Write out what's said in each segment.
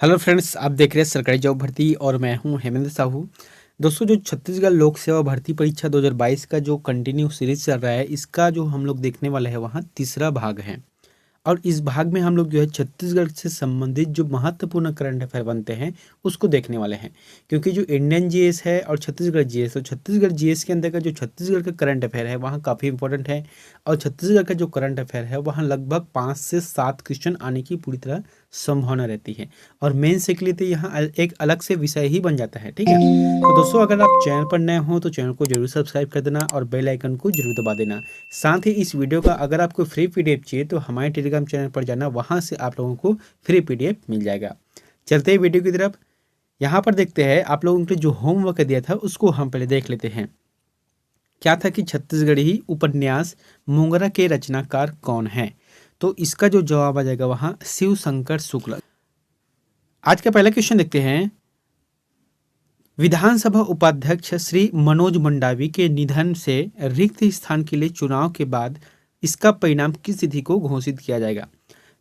Hello friends, आप देख रहे हैं सरकारी जॉब भर्ती और मैं हूं हेमेंद्र साहू। दोस्तों, जो छत्तीसगढ़ लोक सेवा भर्ती परीक्षा 2022 का जो कंटिन्यू सीरीज चल रहा है, इसका जो हम लोग देखने वाले हैं वहाँ तीसरा भाग है। और इस भाग में हम लोग जो है छत्तीसगढ़ से संबंधित जो महत्वपूर्ण करंट अफेयर बनते हैं उसको देखने वाले हैं। क्योंकि जो इंडियन जीएस है और छत्तीसगढ़ जीएस, तो छत्तीसगढ़ जीएस के अंदर का जो छत्तीसगढ़ का करंट अफेयर है वहाँ काफ़ी इंपॉर्टेंट है। और छत्तीसगढ़ का जो करंट अफेयर है वहाँ लगभग 5 से 7 क्वेश्चन आने की पूरी तरह संभावना रहती है। और मेंस के लिए तो यहाँ एक अलग से विषय ही बन जाता है। ठीक है, तो दोस्तों, अगर आप चैनल पर नए हो तो चैनल को जरूर सब्सक्राइब कर देना और बेल आइकन को जरूर दबा देना। साथ ही इस वीडियो का अगर आपको फ्री पीडीएफ चाहिए तो हमारे टेलीग्राम चैनल पर जाना, वहां से आप लोगों को फ्री पीडीएफ मिल जाएगा। चलते हैं वीडियो की तरफ। यहाँ पर देखते हैं, आप लोगों को जो होमवर्क दिया था उसको हम पहले देख लेते हैं। क्या था कि छत्तीसगढ़ी उपन्यास मोंगरा के रचनाकार कौन है? तो इसका जो जवाब आ जाएगा वहाँ शिव शंकर शुक्ल। आज का पहला क्वेश्चन देखते हैं। विधानसभा उपाध्यक्ष श्री मनोज मंडावी के निधन से रिक्त स्थान के लिए चुनाव के बाद इसका परिणाम किस तिथि को घोषित किया जाएगा?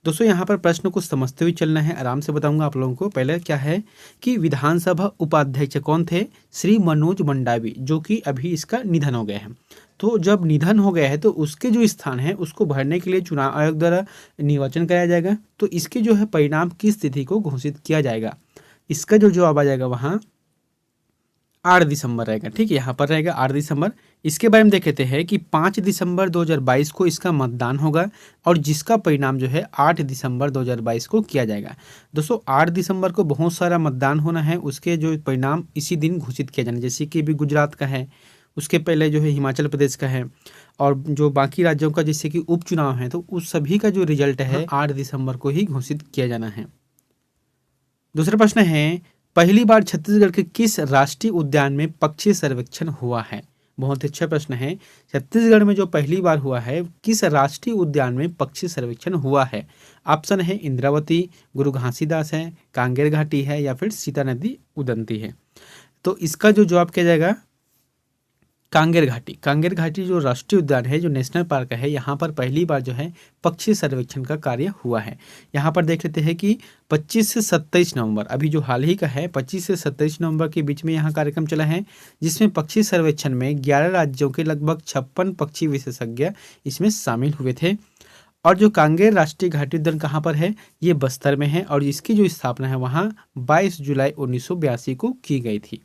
दोस्तों, यहाँ पर प्रश्न को समझते हुए चलना है, आराम से बताऊंगा आप लोगों को। पहले क्या है कि विधानसभा उपाध्यक्ष कौन थे? श्री मनोज मंडावी, जो कि अभी इसका निधन हो गया है। तो जब निधन हो गया है तो उसके जो स्थान है उसको भरने के लिए चुनाव आयोग द्वारा निर्वाचन कराया जाएगा। तो इसके जो है परिणाम किस तिथि को घोषित किया जाएगा? इसका जो जवाब आ जाएगा वहाँ 8 दिसंबर रहेगा। ठीक है, यहाँ पर रहेगा 8 दिसंबर। इसके बारे में देख लेते हैं कि 5 दिसंबर 2022 को इसका मतदान होगा और जिसका परिणाम जो है 8 दिसंबर 2022 को किया जाएगा। दोस्तों, 8 दिसंबर को बहुत सारा मतदान होना है, उसके जो परिणाम इसी दिन घोषित किया जाना, जैसे कि अभी गुजरात का है, उसके पहले जो है हिमाचल प्रदेश का है, और जो बाकी राज्यों का जैसे कि उपचुनाव है, तो उस सभी का जो रिजल्ट है 8 दिसंबर को ही घोषित किया जाना है। दूसरा प्रश्न है, पहली बार छत्तीसगढ़ के किस राष्ट्रीय उद्यान में पक्षी सर्वेक्षण हुआ है? बहुत अच्छा प्रश्न है। छत्तीसगढ़ में जो पहली बार हुआ है, किस राष्ट्रीय उद्यान में पक्षी सर्वेक्षण हुआ है? ऑप्शन है इंद्रावती, गुरु घासीदास है, कांगेर घाटी है, या फिर सीता नदी उदंती है। तो इसका जो जवाब किया जाएगा कांगेर घाटी। कांगेर घाटी जो राष्ट्रीय उद्यान है, जो नेशनल पार्क है, यहाँ पर पहली बार जो है पक्षी सर्वेक्षण का कार्य हुआ है। यहाँ पर देख लेते हैं कि 25 से 27 नवंबर, अभी जो हाल ही का है, 25 से 27 नवंबर के बीच में यहाँ कार्यक्रम चला है, जिसमें पक्षी सर्वेक्षण में 11 राज्यों के लगभग 56 पक्षी विशेषज्ञ इसमें शामिल हुए थे। और जो कांगेर राष्ट्रीय घाटी उद्यान कहाँ पर है? ये बस्तर में है, और इसकी जो स्थापना है वहाँ 22 जुलाई 1982 को की गई थी।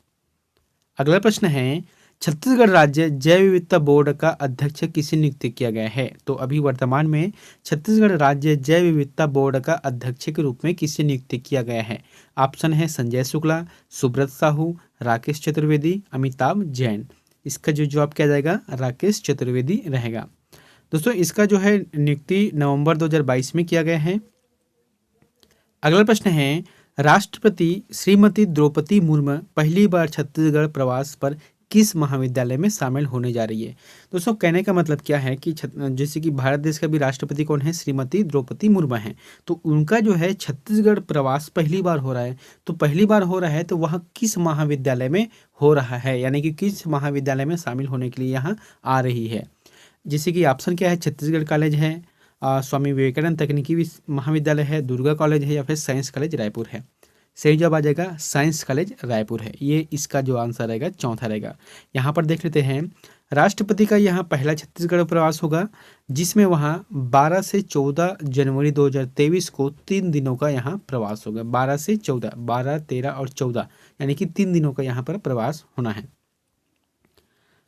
अगला प्रश्न है, छत्तीसगढ़ राज्य जैव विविधता बोर्ड का अध्यक्ष किसे नियुक्त किया गया है? तो अभी वर्तमान में छत्तीसगढ़ राज्य जैव विविधता बोर्ड का अध्यक्ष के रूप में किसे नियुक्त किया गया है? ऑप्शन है संजय शुक्ला, सुब्रत साहू, राकेश चतुर्वेदी, अमिताभ जैन। इसका जो जवाब किया जाएगा राकेश चतुर्वेदी रहेगा। दोस्तों, इसका जो है नियुक्ति नवंबर 2022 में किया गया है। अगला प्रश्न है, राष्ट्रपति श्रीमती द्रौपदी मुर्मू पहली बार छत्तीसगढ़ प्रवास पर किस महाविद्यालय में शामिल होने जा रही है? दोस्तों, कहने का मतलब क्या है कि जैसे कि भारत देश का भी राष्ट्रपति कौन है? श्रीमती द्रौपदी मुर्मू है। तो उनका जो है छत्तीसगढ़ प्रवास पहली बार हो रहा है। तो पहली बार हो रहा है तो वह किस महाविद्यालय में हो रहा है, यानी कि किस महाविद्यालय में शामिल होने के लिए यहाँ आ रही है? जैसे कि ऑप्शन क्या है? छत्तीसगढ़ कॉलेज है, स्वामी विवेकानंद तकनीकी महाविद्यालय है, दुर्गा कॉलेज है, या फिर साइंस कॉलेज रायपुर है। सही जवाब आ जाएगा साइंस कॉलेज रायपुर है। ये इसका जो आंसर रहेगा चौथा रहेगा। यहाँ पर देख लेते हैं, राष्ट्रपति का यहाँ पहला छत्तीसगढ़ प्रवास होगा, जिसमें वहाँ 12 से 14 जनवरी 2023 को 3 दिनों का यहाँ प्रवास होगा। 12 से 14, 12, 13 और 14, यानी कि 3 दिनों का यहाँ पर प्रवास होना है।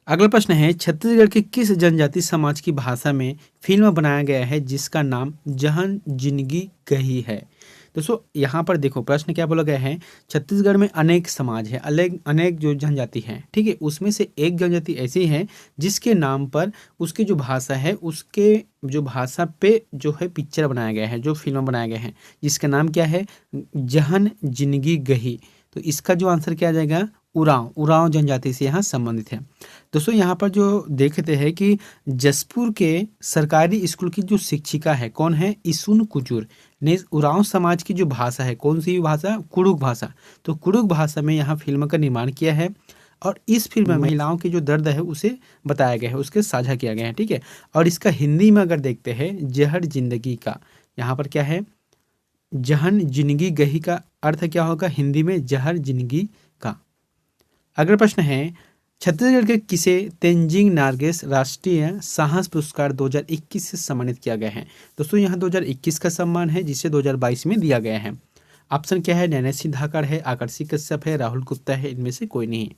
अगला प्रश्न है, छत्तीसगढ़ के किस जनजाति समाज की भाषा में फिल्म बनाया गया है जिसका नाम जहन जिंदगी गही है? दोस्तों, यहाँ पर देखो प्रश्न क्या बोला गया है, छत्तीसगढ़ में अनेक समाज है, अनेक जो जनजाति हैं, ठीक है, उसमें से एक जनजाति ऐसी है जिसके नाम पर उसकी जो भाषा है, उसके जो भाषा पे जो है पिक्चर बनाया गया है, जो फिल्म बनाया गया है, जिसका नाम क्या है? जहन जिंदगी गही। तो इसका जो आंसर क्या आ जाएगा? उरांव जनजाति से यहाँ संबंधित है। दोस्तों, यहाँ पर जो देखते हैं कि जसपुर के सरकारी स्कूल की जो शिक्षिका है कौन है? इसुन कुजूर ने उरांव समाज की जो भाषा है, कौन सी भाषा? कुड़ुक भाषा। तो कुड़ुक भाषा में यहाँ फिल्म का निर्माण किया है, और इस फिल्म में महिलाओं की जो दर्द है उसे बताया गया है, उसके साझा किया गया है। ठीक है, और इसका हिंदी में अगर देखते हैं, जहर जिंदगी का, यहाँ पर क्या है? जहन जिंदगी गही का अर्थ क्या होगा हिंदी में जहर जिंदगी का। अगला प्रश्न है छत्तीसगढ़ के किसे तेंजिंग नार्गेस राष्ट्रीय साहस पुरस्कार 2021 से सम्मानित किया गया है। दोस्तों यहाँ 2021 का सम्मान है जिसे 2022 में दिया गया है। ऑप्शन क्या है, नैना सिंह धाकड़ है, आकर्षी कश्यप है, राहुल गुप्ता है, इनमें से कोई नहीं।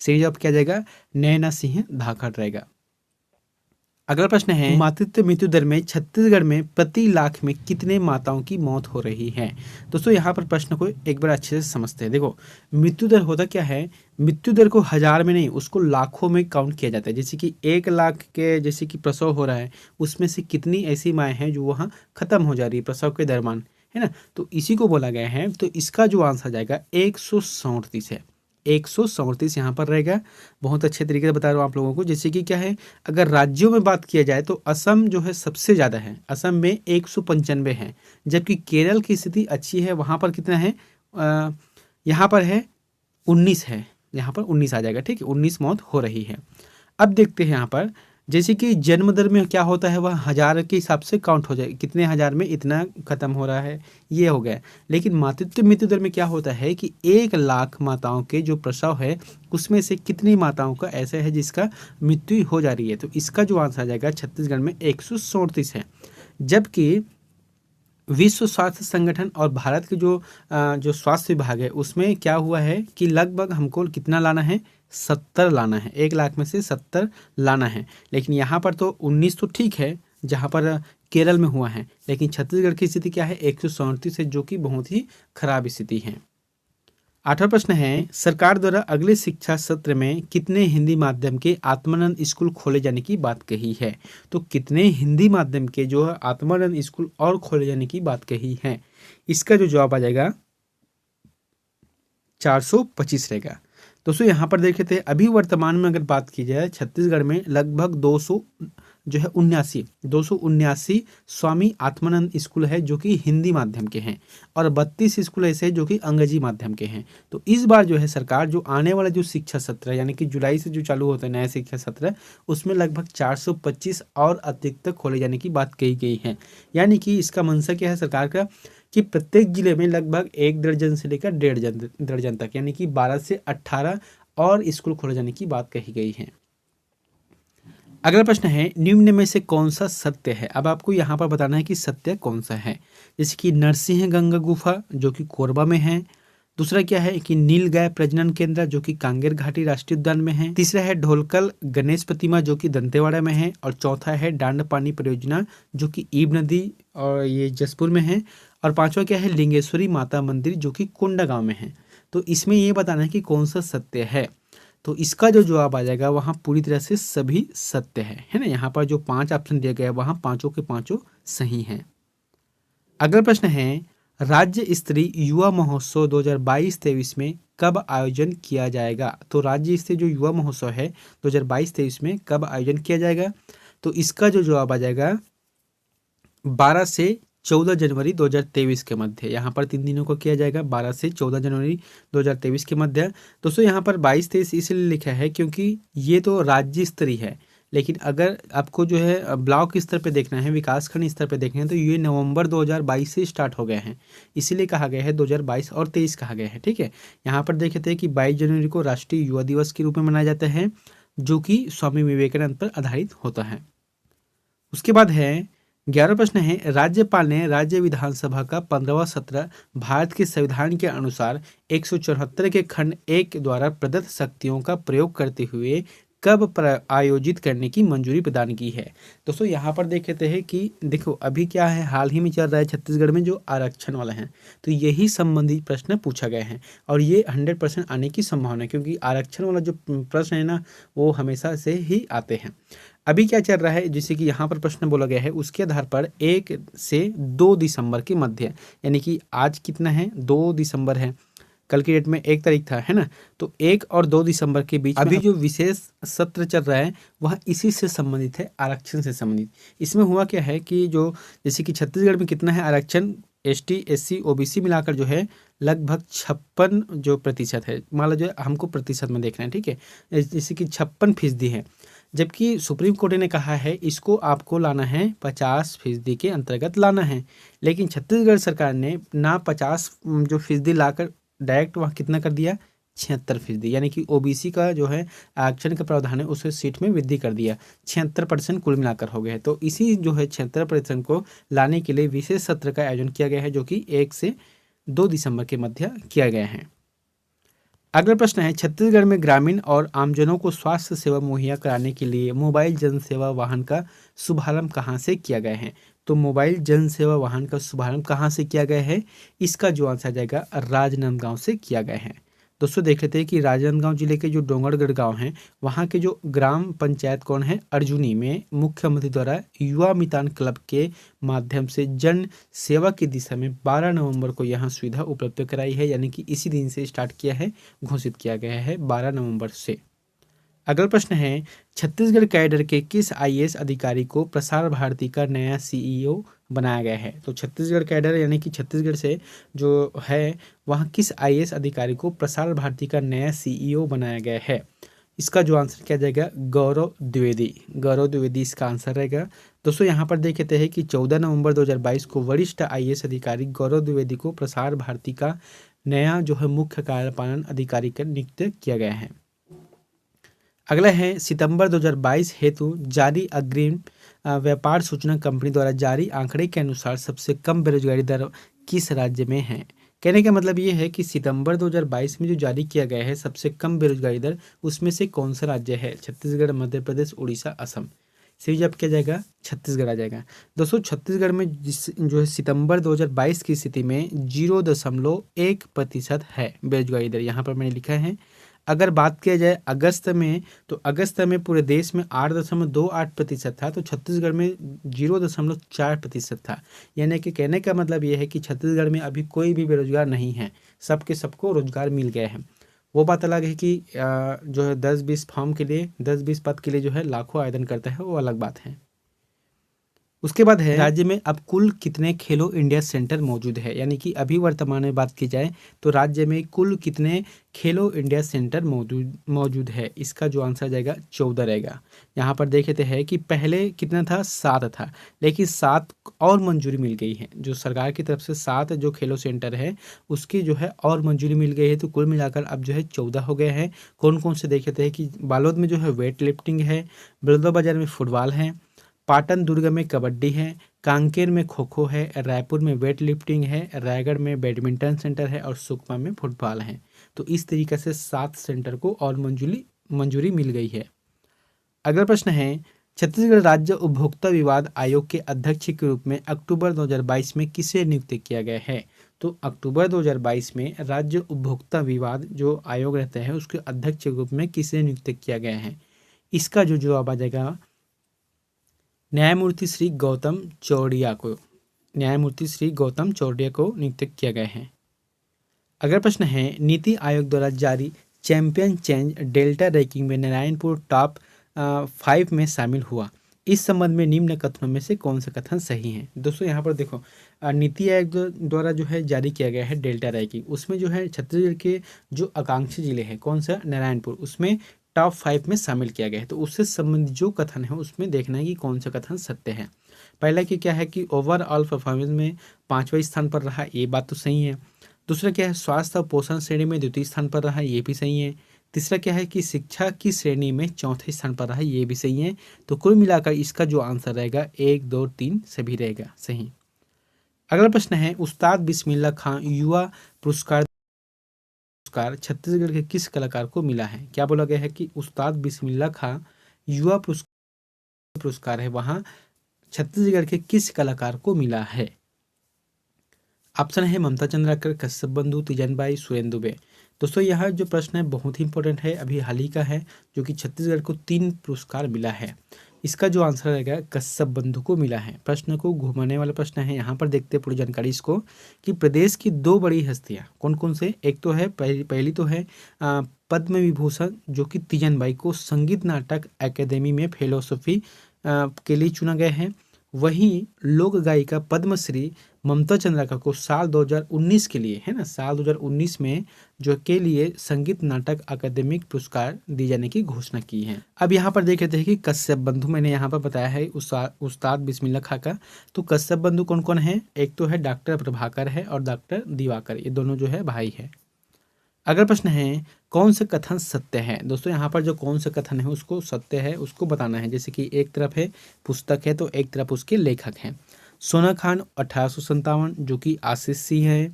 सही जवाब क्या जाएगा, नैना सिंह धाकड़ रहेगा। अगला प्रश्न है मातृत्व मृत्यु दर में छत्तीसगढ़ में प्रति लाख में कितने माताओं की मौत हो रही है। दोस्तों यहाँ पर प्रश्न को एक बार अच्छे से समझते हैं। देखो मृत्यु दर होता क्या है, मृत्यु दर को हजार में नहीं उसको लाखों में काउंट किया जाता है। जैसे कि 1 लाख के जैसे कि प्रसव हो रहा है उसमें से कितनी ऐसी माएँ हैं जो वहाँ खत्म हो जा रही है प्रसव के दरमियान, है ना। तो इसी को बोला गया है। तो इसका जो आंसर जाएगा 137 है, 137 यहाँ पर रहेगा। बहुत अच्छे तरीके से बता रहा हूँ आप लोगों को। जैसे कि क्या है, अगर राज्यों में बात किया जाए तो असम जो है सबसे ज़्यादा है, असम में 195 है, जबकि केरल की स्थिति अच्छी है, वहाँ पर कितना है, यहाँ पर है 19 है, यहाँ पर 19 आ जाएगा, ठीक है, 19 मौत हो रही है। अब देखते हैं यहाँ पर जैसे कि जन्म दर में क्या होता है, वह हजार के हिसाब से काउंट हो जाए, कितने हजार में इतना खत्म हो रहा है, ये हो गया। लेकिन मातृत्व मृत्यु दर में क्या होता है कि 1 लाख माताओं के जो प्रसव है उसमें से कितनी माताओं का ऐसा है जिसका मृत्यु हो जा रही है। तो इसका जो आंसर आ जाएगा छत्तीसगढ़ में 137 है। जबकि विश्व स्वास्थ्य संगठन और भारत के जो स्वास्थ्य विभाग है उसमें क्या हुआ है कि लगभग हमको कितना लाना है, 70 लाना है, 1 लाख में से 70 लाना है। लेकिन यहाँ पर तो 19 तो ठीक है जहाँ पर केरल में हुआ है, लेकिन छत्तीसगढ़ की स्थिति क्या है, 137 है, जो कि बहुत ही खराब स्थिति है। 8वां प्रश्न है सरकार द्वारा अगले शिक्षा सत्र में कितने हिंदी माध्यम के आत्मानंद स्कूल खोले जाने की बात कही है। तो कितने हिंदी माध्यम के जो है आत्मानंद स्कूल और खोले जाने की बात कही है, इसका जो जवाब आ जाएगा 425 रहेगा। दोस्तों यहाँ पर देखे थे अभी वर्तमान में अगर बात की जाए छत्तीसगढ़ में लगभग 279 स्वामी आत्मानंद स्कूल है जो कि हिंदी माध्यम के हैं, और 32 स्कूल ऐसे हैं जो कि अंग्रेजी माध्यम के हैं। तो इस बार जो है सरकार जो आने वाला जो शिक्षा सत्र है यानी कि जुलाई से जो चालू होता है नया शिक्षा सत्र, उसमें लगभग 425 और अतिरिक्त खोले जाने की बात कही गई है। यानी कि इसका मंशा क्या है सरकार का कि प्रत्येक जिले में लगभग 1 दर्जन से लेकर 1.5 दर्जन तक यानी कि 12 से 18 और स्कूल खोले जाने की बात कही गई है। अगला प्रश्न है निम्न में से कौन सा सत्य है। अब आपको यहाँ पर बताना है कि सत्य कौन सा है। जैसे कि नरसिंह गंगा गुफा जो कि कोरबा में है, दूसरा क्या है कि नील गाय प्रजनन केंद्र जो कि कांगेर घाटी राष्ट्रीय उद्यान में है, तीसरा है ढोलकल गणेश प्रतिमा जो कि दंतेवाड़ा में है, और चौथा है डांड पानी परियोजना जो कि ईब नदी और ये जसपुर में है, और पांचवा क्या है लिंगेश्वरी माता मंदिर जो कि कोंडा गांव में है। तो इसमें ये बताना है कि कौन सा सत्य है। तो इसका जो जवाब आ जाएगा वहाँ पूरी तरह से सभी सत्य है ना। यहाँ पर जो 5 ऑप्शन दिया गया है वहाँ पांचों के पांचों सही हैं। अगला प्रश्न है राज्य स्तरीय युवा महोत्सव 2022-23 में कब आयोजन किया जाएगा। तो राज्य स्तरीय जो युवा महोत्सव है 2022-23 में कब आयोजन किया जाएगा। तो इसका जो जवाब आ जाएगा 12 से 14 जनवरी 2023 के मध्य। यहाँ पर 3 दिनों को किया जाएगा, 12 से 14 जनवरी 2023 के मध्य। दोस्तों यहाँ पर 22-23 इसलिए लिखा है क्योंकि ये तो राज्य स्तरीय है, लेकिन अगर आपको जो है ब्लॉक स्तर पे देखना है, विकासखंड स्तर पे देखना है, तो ये नवंबर 2022 से स्टार्ट हो गए हैं, इसीलिए कहा गया है 2022 और 23 कहा गया है। ठीक है, यहाँ पर देखे थे कि 22 जनवरी को राष्ट्रीय युवा दिवस के रूप में मनाया जाता है जो कि स्वामी विवेकानंद पर आधारित होता है। उसके बाद है 11वां प्रश्न है राज्यपाल ने राज्य विधानसभा का 15वां सत्र भारत के संविधान के अनुसार 174 के खंड 1 द्वारा प्रदत्त शक्तियों का प्रयोग करते हुए कब आयोजित करने की मंजूरी प्रदान की है। दोस्तों यहाँ पर देखते हैं कि देखो अभी क्या है, हाल ही में चल रहा है छत्तीसगढ़ में जो आरक्षण वाला है, तो यही संबंधित प्रश्न पूछा गया है और ये 100% आने की संभावना है, क्योंकि आरक्षण वाला जो प्रश्न है ना वो हमेशा से ही आते हैं। अभी क्या चल रहा है, जैसे कि यहाँ पर प्रश्न बोला गया है उसके आधार पर 1 से 2 दिसंबर के मध्य, यानी कि आज कितना है 2 दिसंबर है, कल की डेट में 1 तारीख था, है ना। तो 1 और 2 दिसंबर के बीच अभी जो विशेष सत्र चल रहा है वह इसी से संबंधित है, आरक्षण से संबंधित। इसमें हुआ क्या है कि जो जैसे कि छत्तीसगढ़ में कितना है आरक्षण, ST SC OBC मिलाकर जो है लगभग 56 जो प्रतिशत है, मान लो जो हमको प्रतिशत में देखना है, ठीक है, जैसे कि 56% है, जबकि सुप्रीम कोर्ट ने कहा है इसको आपको लाना है 50% के अंतर्गत लाना है। लेकिन छत्तीसगढ़ सरकार ने ना 50 जो फीसदी लाकर डायरेक्ट वहाँ कितना कर दिया, 76%, यानी कि ओबीसी का जो है आरक्षण का प्रावधान है उसे सीट में वृद्धि कर दिया, 76% कुल मिलाकर हो गया है। तो इसी जो है 76% को लाने के लिए विशेष सत्र का आयोजन किया गया है, जो कि 1 से 2 दिसंबर के मध्य किया गया है। अगला प्रश्न है, छत्तीसगढ़ में ग्रामीण और आमजनों को स्वास्थ्य सेवा मुहैया कराने के लिए मोबाइल जन सेवा वाहन का शुभारंभ कहाँ से किया गया है? तो मोबाइल जन सेवा वाहन का शुभारंभ कहाँ से किया गया है? इसका जो आंसर आ जाएगा राजनांदगांव से किया गया है। दोस्तों देख लेते हैं कि राजनांदगांव जिले के जो डोंगरगढ़ गांव हैं, वहां के जो ग्राम पंचायत कौन है, अर्जुनी में मुख्यमंत्री द्वारा युवा मितान क्लब के माध्यम से जन सेवा की दिशा में 12 नवंबर को यहां सुविधा उपलब्ध कराई है, यानी कि इसी दिन से स्टार्ट किया है, घोषित किया गया है 12 नवंबर से। अगला प्रश्न है, छत्तीसगढ़ कैडर के किस आईएएस अधिकारी को प्रसार भारती का नया सीईओ बनाया गया है? तो छत्तीसगढ़ कैडर यानी कि छत्तीसगढ़ से जो है वहाँ किस आईएएस अधिकारी को प्रसार भारती का नया सीईओ बनाया गया है? इसका जो आंसर क्या जाएगा, गौरव द्विवेदी। गौरव द्विवेदी इसका आंसर रहेगा। दोस्तों यहाँ पर देख लेते हैं कि 14 नवंबर 2022 को वरिष्ठ आईएएस अधिकारी गौरव द्विवेदी को प्रसार भारती का नया जो है मुख्य कार्यपालन अधिकारी का नियुक्त किया गया है। अगला है, सितंबर 2022 हेतु जारी अग्रिम व्यापार सूचना कंपनी द्वारा जारी आंकड़े के अनुसार सबसे कम बेरोजगारी दर किस राज्य में है? कहने का मतलब ये है कि सितंबर 2022 में जो जारी किया गया है सबसे कम बेरोजगारी दर, उसमें से कौन सा राज्य है? छत्तीसगढ़, मध्य प्रदेश, उड़ीसा, असम। सही जवाब क्या जाएगा, छत्तीसगढ़ आ जाएगा। दोस्तों छत्तीसगढ़ में जो है सितंबर 2022 की स्थिति में 0.1% है बेरोजगारी दर, यहाँ पर मैंने लिखा है। अगर बात किया जाए अगस्त में, तो अगस्त में पूरे देश में 8.28% था, तो छत्तीसगढ़ में 0.4% था। यानी कि कहने का मतलब ये है कि छत्तीसगढ़ में अभी कोई भी बेरोजगार नहीं है, सबके सबको रोजगार मिल गया है। वो बात अलग है कि जो है 10-20 फॉर्म के लिए, 10-20 पद के लिए जो है लाखों आवेदन करता है, वो अलग बात है। उसके बाद है, राज्य में अब कुल कितने खेलो इंडिया सेंटर मौजूद है? यानी कि अभी वर्तमान में बात की जाए तो राज्य में कुल कितने खेलो इंडिया सेंटर मौजूद है? इसका जो आंसर जाएगा 14 रहेगा। यहाँ पर देख लेते हैं कि पहले कितना था, 7 था, लेकिन 7 और मंजूरी मिल गई है। जो सरकार की तरफ से 7 जो खेलो सेंटर है उसकी जो है और मंजूरी मिल गई है, तो कुल मिलाकर अब जो है 14 हो गए हैं। कौन कौन से देख लेते हैं कि बालोद में जो है वेट लिफ्टिंग है, बलौदाबाजार में फुटबॉल है, पाटन दुर्ग में कबड्डी है, कांकेर में खो खो है, रायपुर में वेट लिफ्टिंग है, रायगढ़ में बैडमिंटन सेंटर है और सुकमा में फुटबॉल है। तो इस तरीके से 7 सेंटर को और मंजूरी मिल गई है। अगला प्रश्न है, छत्तीसगढ़ राज्य उपभोक्ता विवाद आयोग के अध्यक्ष के रूप में अक्टूबर 2022 में किसे नियुक्त किया गया है? तो अक्टूबर 2022 में राज्य उपभोक्ता विवाद जो आयोग रहता है उसके अध्यक्ष के रूप में किसे नियुक्त किया गया है? इसका जो जवाब आ जाएगा, न्यायमूर्ति श्री गौतम चौड़िया को। न्यायमूर्ति श्री गौतम चौड़िया को नियुक्त किया गया है। अगला प्रश्न है, नीति आयोग द्वारा जारी चैंपियन चेंज डेल्टा रैंकिंग में नारायणपुर टॉप 5 में शामिल हुआ। इस संबंध में निम्न कथनों में से कौन सा कथन सही है? दोस्तों यहाँ पर देखो, नीति आयोग द्वारा जो है जारी किया गया है डेल्टा रैंकिंग, उसमें जो है छत्तीसगढ़ के जो आकांक्षी जिले हैं, कौन सा, नारायणपुर, उसमें टॉप 5 में शामिल किया गया है। तो उससे संबंधित जो कथन है उसमें देखना है कि कौन सा कथन सत्य है। पहला कि क्या है कि ओवरऑल परफॉर्मेंस में 5वें स्थान पर रहा, ये बात तो सही है। दूसरा क्या है, स्वास्थ्य और पोषण श्रेणी में 2य स्थान पर रहा, ये भी सही है। तीसरा क्या है कि शिक्षा की श्रेणी में 4थे स्थान पर रहा, ये भी सही है। तो कुल मिलाकर इसका जो आंसर रहेगा 1, 2, 3 सभी रहेगा सही। अगला प्रश्न है, उस्ताद बिस्मिल्ला खां युवा पुरस्कार छत्तीसगढ़ के किस कलाकार को मिला है? क्या बोला गया है कि उस्ताद बिस्मिल्ला खां युवा पुरस्कार है, वहां छत्तीसगढ़ के किस कलाकार को मिला है? ऑप्शन है ममता चंद्राकर, कश्यप बंधु, तीजन बाई, सुरेंदु बे। दोस्तों यह जो प्रश्न है बहुत ही इंपॉर्टेंट है, अभी हाल ही का है, जो कि छत्तीसगढ़ को 3 पुरस्कार मिला है। इसका जो आंसर रहेगा कश्यप बंधु को मिला है। प्रश्न को घुमाने वाला प्रश्न है, यहाँ पर देखते हैं पूरी जानकारी इसको, कि प्रदेश की 2 बड़ी हस्तियाँ कौन कौन से? एक तो है पहली तो है पद्म विभूषण, जो कि तीजन बाई को संगीत नाटक अकेदमी में फेलोसफी के लिए चुना गया है। वहीं लोक गायिका पद्मश्री ममता चंद्राकर को साल 2019 के लिए, है ना, साल 2019 में जो के लिए संगीत नाटक अकादमिक पुरस्कार दिए जाने की घोषणा की है। अब यहाँ पर देख लेते हैं कि कश्यप बंधु, मैंने यहाँ पर बताया है उस्ताद बिस्मिल्लाह खां का। तो कश्यप बंधु कौन कौन है? एक तो है डॉक्टर प्रभाकर है और डॉक्टर दिवाकर, ये दोनों जो है भाई है। अगला प्रश्न है, कौन से कथन सत्य है? दोस्तों यहाँ पर जो कौन से कथन है उसको सत्य है उसको बताना है। जैसे कि एक तरफ है पुस्तक है तो एक तरफ उसके लेखक हैं। सोना खान 1857 जो कि आशीष सिंह है।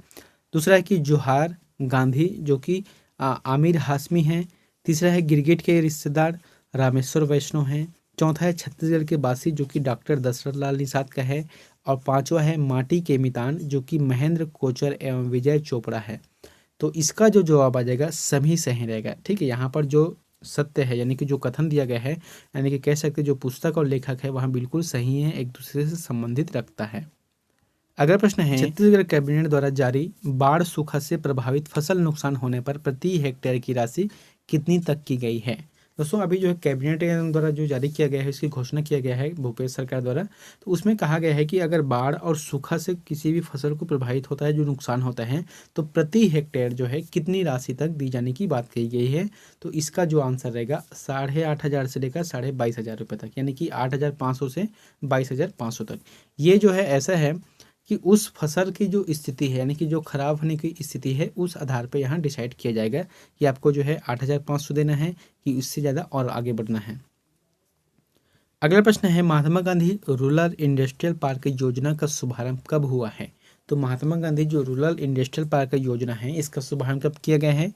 दूसरा है कि जोहार गांधी जो कि आमिर हाशमी है। तीसरा है गिरगिट के रिश्तेदार रामेश्वर वैष्णव हैं। चौथा है छत्तीसगढ़ के बासी जो कि डॉक्टर दशरथ लाल निषाद का है। और पांचवा है माटी के मितान जो कि महेंद्र कोचर एवं विजय चोपड़ा है। तो इसका जो जवाब आ जाएगा सभी सही रहेगा। ठीक है, यहाँ पर जो सत्य है यानी कि जो कथन दिया गया है, यानी कि कह सकते जो पुस्तक और लेखक है वहाँ बिल्कुल सही है, एक दूसरे से संबंधित रखता है। अगला प्रश्न है, छत्तीसगढ़ कैबिनेट द्वारा जारी बाढ़ सूखा से प्रभावित फसल नुकसान होने पर प्रति हेक्टेयर की राशि कितनी तक की गई है? दोस्तों अभी जो है कैबिनेट द्वारा जो जारी किया गया है, इसकी घोषणा किया गया है भूपेश सरकार द्वारा। तो उसमें कहा गया है कि अगर बाढ़ और सूखा से किसी भी फसल को प्रभावित होता है, जो नुकसान होता है, तो प्रति हेक्टेयर जो है कितनी राशि तक दी जाने की बात कही गई है। तो इसका जो आंसर रहेगा 8,500 से लेकर 22,500 रुपये तक, यानी कि 8,500 से 22,500 तक। ये जो है ऐसा है कि उस फसल की जो स्थिति है यानी कि जो खराब होने की स्थिति है उस आधार पर यहाँ डिसाइड किया जाएगा कि आपको जो है 8,500 देना है कि इससे ज़्यादा और आगे बढ़ना है। अगला प्रश्न है, Mahatma Gandhi rural industrial park योजना का शुभारंभ कब हुआ है? तो महात्मा गांधी जो रूरल इंडस्ट्रियल पार्क योजना है इसका शुभारंभ कब किया गया है?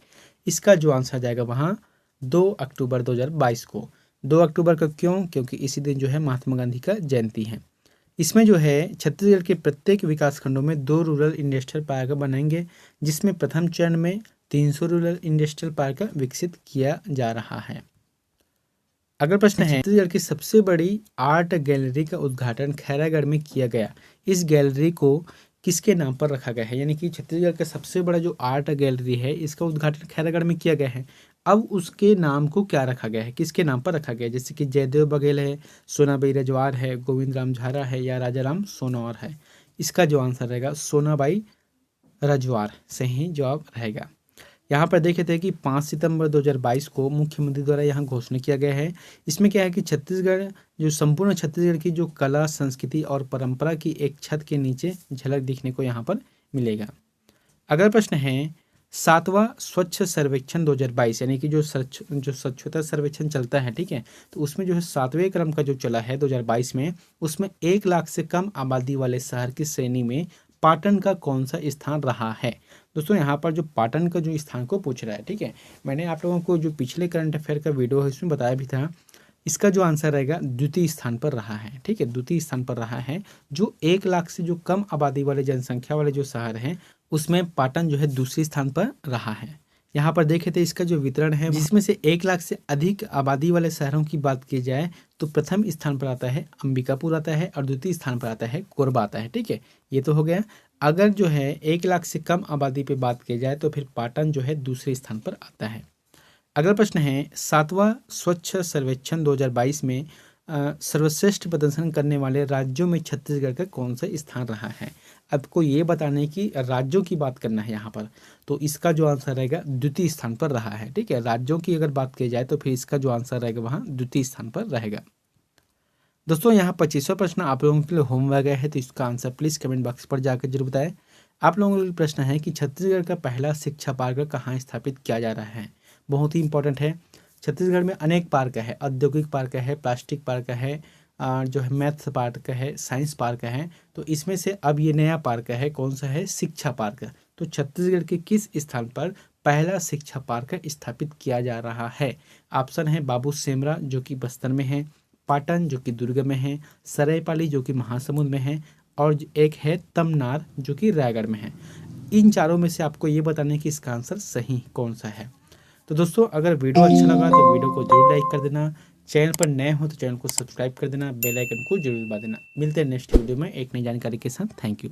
इसका जो आंसर जाएगा वहाँ 2 अक्टूबर 2022 को। 2 अक्टूबर का क्यों? क्योंकि इसी दिन जो है महात्मा गांधी का जयंती है। इसमें जो है छत्तीसगढ़ के प्रत्येक विकास खंडों में 2 रूरल इंडस्ट्रियल पार्क बनाएंगे, जिसमें प्रथम चरण में 300 रूरल इंडस्ट्रियल पार्क विकसित किया जा रहा है। अगला प्रश्न है, छत्तीसगढ़ की सबसे बड़ी आर्ट गैलरी का उद्घाटन खैरागढ़ में किया गया। इस गैलरी को किसके नाम पर रखा गया है? यानी कि छत्तीसगढ़ का सबसे बड़ा जो आर्ट गैलरी है इसका उद्घाटन खैरागढ़ में किया गया है। अब उसके नाम को क्या रखा गया है, किसके नाम पर रखा गया है? जैसे कि जयदेव बघेल है, सोनाबाई रजवार है, गोविंद राम झारा है या राजा राम सोनौर है। इसका जो आंसर रहेगा सोनाबाई रजवार सही जवाब रहेगा। यहाँ पर देखे थे कि 5 सितंबर 2022 को मुख्यमंत्री द्वारा यहाँ घोषणा किया गया है। इसमें क्या है कि छत्तीसगढ़ जो संपूर्ण छत्तीसगढ़ की जो कला संस्कृति और परंपरा की एक छत के नीचे झलक दिखने को यहाँ पर मिलेगा। अगला प्रश्न है, 7वां स्वच्छ सर्वेक्षण 2022 यानी कि जो स्वच्छता सर्वेक्षण चलता है, ठीक है, तो उसमें जो है 7वें क्रम का जो चला है 2022 में, उसमें 1 लाख से कम आबादी वाले शहर की श्रेणी में पाटन का कौन सा स्थान रहा है? दोस्तों यहाँ पर जो पाटन का जो स्थान को पूछ रहा है, ठीक है, मैंने आप लोगों को जो पिछले करंट अफेयर का वीडियो है इसमें बताया भी था। इसका जो आंसर रहेगा द्वितीय स्थान पर रहा है। ठीक है, द्वितीय स्थान पर रहा है। जो 1 लाख से जो कम आबादी वाले जनसंख्या वाले जो शहर हैं उसमें पाटन जो है दूसरे स्थान पर रहा है। यहाँ पर देखे थे इसका जो वितरण है, जिसमें से 1 लाख से अधिक आबादी वाले शहरों की बात की जाए तो प्रथम स्थान पर आता है अंबिकापुर आता है और द्वितीय स्थान पर आता है कोरबा आता है। ठीक है, ये तो हो गया। अगर जो है 1 लाख से कम आबादी पे बात की जाए तो फिर पाटन जो है दूसरे स्थान पर आता है। अगला प्रश्न है, 7वां स्वच्छ सर्वेक्षण 2022 में सर्वश्रेष्ठ प्रदर्शन करने वाले राज्यों में छत्तीसगढ़ का कौन सा स्थान रहा है? आपको ये बताने की राज्यों की बात करना है यहाँ पर, तो इसका जो आंसर रहेगा द्वितीय स्थान पर रहा है। ठीक है, राज्यों की अगर बात की जाए तो फिर इसका जो आंसर रहेगा वहाँ द्वितीय स्थान पर रहेगा। दोस्तों यहाँ 25वां प्रश्न आप लोगों के लिए होमवर्क है, तो इसका आंसर प्लीज़ कमेंट बॉक्स पर जाकर जरूर बताएं। आप लोगों के लिए प्रश्न है कि छत्तीसगढ़ का पहला शिक्षा पार्क कहाँ स्थापित किया जा रहा है? बहुत ही इंपॉर्टेंट है। छत्तीसगढ़ में अनेक पार्क है, औद्योगिक पार्क है, प्लास्टिक पार्क है, जो है मैथ्स पार्क है, साइंस पार्क है। तो इसमें से अब ये नया पार्क है, कौन सा है? शिक्षा पार्क। तो छत्तीसगढ़ के किस स्थान पर पहला शिक्षा पार्क स्थापित किया जा रहा है? ऑप्शन है बाबू सेमरा जो कि बस्तर में है, पाटन जो कि दुर्ग में है, सरायपाली जो कि महासमुंद में है, और एक है तमनार जो कि रायगढ़ में है। इन चारों में से आपको ये बताने कि इसका आंसर सही कौन सा है। तो दोस्तों अगर वीडियो अच्छा लगा तो वीडियो को जरूर लाइक कर देना, चैनल पर नए हो तो चैनल को सब्सक्राइब कर देना, बेल आइकन को जरूर दबा देना। मिलते हैं नेक्स्ट वीडियो में एक नई जानकारी के साथ। Thank you.